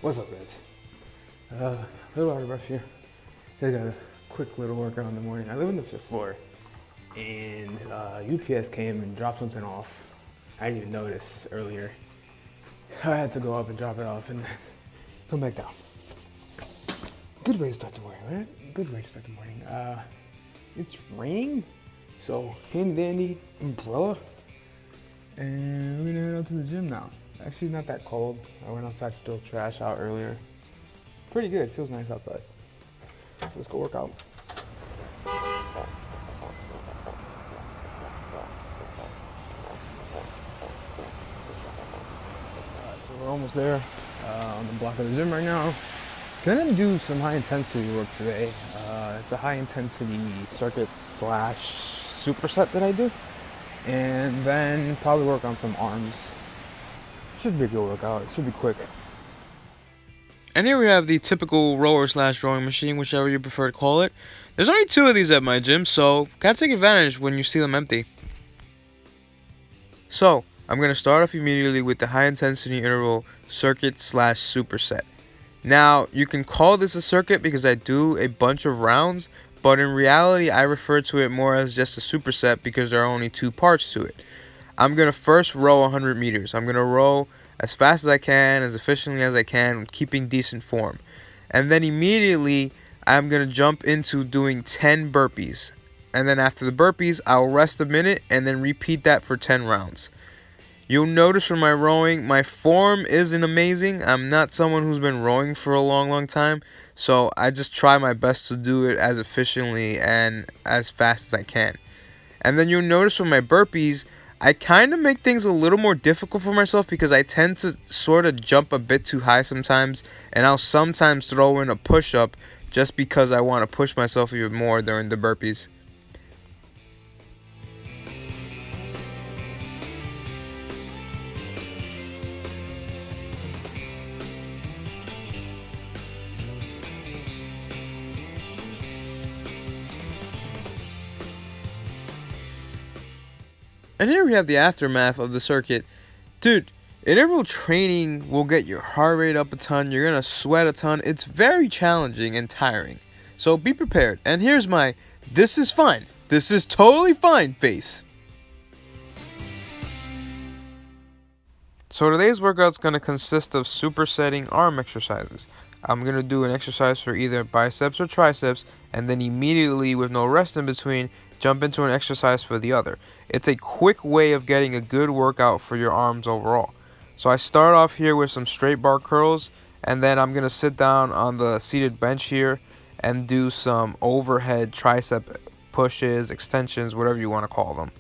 What's up, guys? A little out of breath here. I got a quick little workout in the morning. I live on the 5th floor, and UPS came and dropped something off. I didn't even notice earlier. I had to go up and drop it off and then come back down. Good way to start the morning, right? Good way to start the morning. It's raining, so handy dandy umbrella. And we're gonna head out to the gym now. Actually, not that cold. I went outside to throw trash out earlier. Pretty good. Feels nice outside. So let's go work out. So we're almost there on the block of the gym right now. Gonna do some high intensity work today. It's a high intensity circuit / superset that I do. And then probably work on some arms. Should be a good workout. It should be quick. And here we have the typical rower / rowing machine, whichever you prefer to call it. There's only 2 of these at my gym, so gotta take advantage when you see them empty. So, I'm gonna start off immediately with the high intensity interval circuit / superset. Now, you can call this a circuit because I do a bunch of rounds, but in reality, I refer to it more as just a superset because there are only 2 parts to it. I'm going to first row 100 meters. I'm going to row as fast as I can, as efficiently as I can, keeping decent form. And then immediately, I'm going to jump into doing 10 burpees. And then after the burpees, I'll rest a minute and then repeat that for 10 rounds. You'll notice from my rowing, my form isn't amazing. I'm not someone who's been rowing for a long time. So I just try my best to do it as efficiently and as fast as I can. And then you'll notice from my burpees, I kind of make things a little more difficult for myself because I tend to sort of jump a bit too high sometimes. And I'll sometimes throw in a push-up just because I want to push myself even more during the burpees. And here we have the aftermath of the circuit. Dude, interval training will get your heart rate up a ton. You're going to sweat a ton. It's very challenging and tiring. So be prepared. And here's my, this is fine. This is totally fine face. So today's workout's going to consist of supersetting arm exercises. I'm going to do an exercise for either biceps or triceps, and then immediately, with no rest in between, jump into an exercise for the other. It's a quick way of getting a good workout for your arms overall. So I start off here with some straight bar curls, and then I'm going to sit down on the seated bench here and do some overhead tricep pushes, extensions, whatever you want to call them.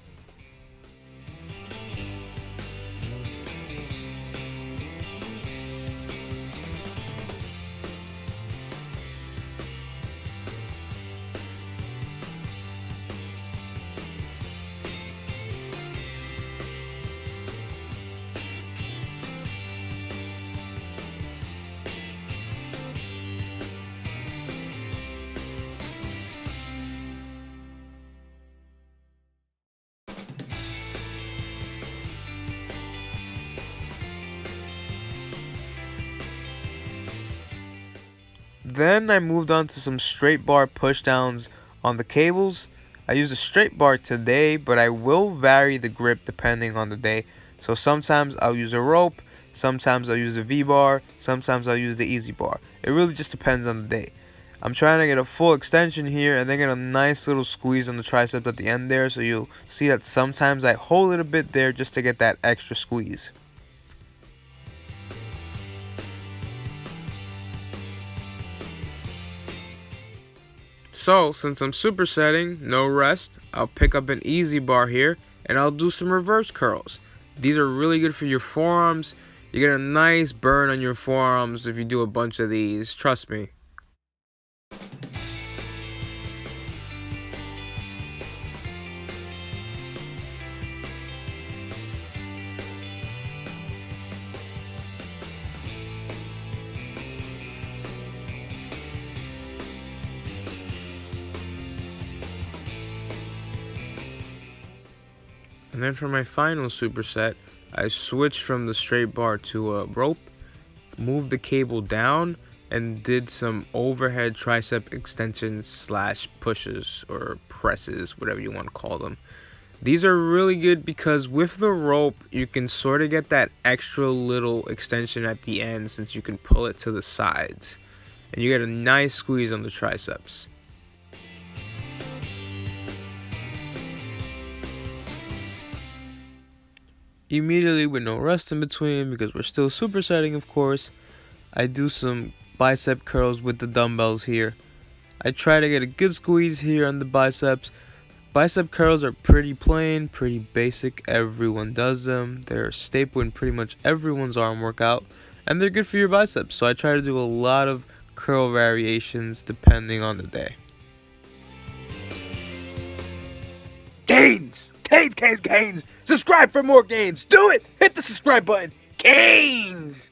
Then I moved on to some straight bar pushdowns on the cables. I used a straight bar today, but I will vary the grip depending on the day. So sometimes I'll use a rope, sometimes I'll use a V-bar, sometimes I'll use the easy bar. It really just depends on the day. I'm trying to get a full extension here and then get a nice little squeeze on the triceps at the end there. So you'll see that sometimes I hold it a bit there just to get that extra squeeze. So, since I'm supersetting, no rest, I'll pick up an easy bar here, and I'll do some reverse curls. These are really good for your forearms. You get a nice burn on your forearms if you do a bunch of these, trust me. And then for my final superset, I switched from the straight bar to a rope. moved the cable down and did some overhead tricep extensions slash pushes or presses, whatever you want to call them. These are really good because with the rope, you can sort of get that extra little extension at the end since you can pull it to the sides. And you get a nice squeeze on the triceps. Immediately, with no rest in between because we're still supersetting, of course, I do some bicep curls with the dumbbells here. I try to get a good squeeze here on the biceps. Bicep curls are pretty plain, pretty basic. Everyone does them. They're a staple in pretty much everyone's arm workout, and they're good for your biceps. So I try to do a lot of curl variations depending on the day. Gainz! Gainz! Subscribe for more gains. Do it! Hit the subscribe button. Gainz!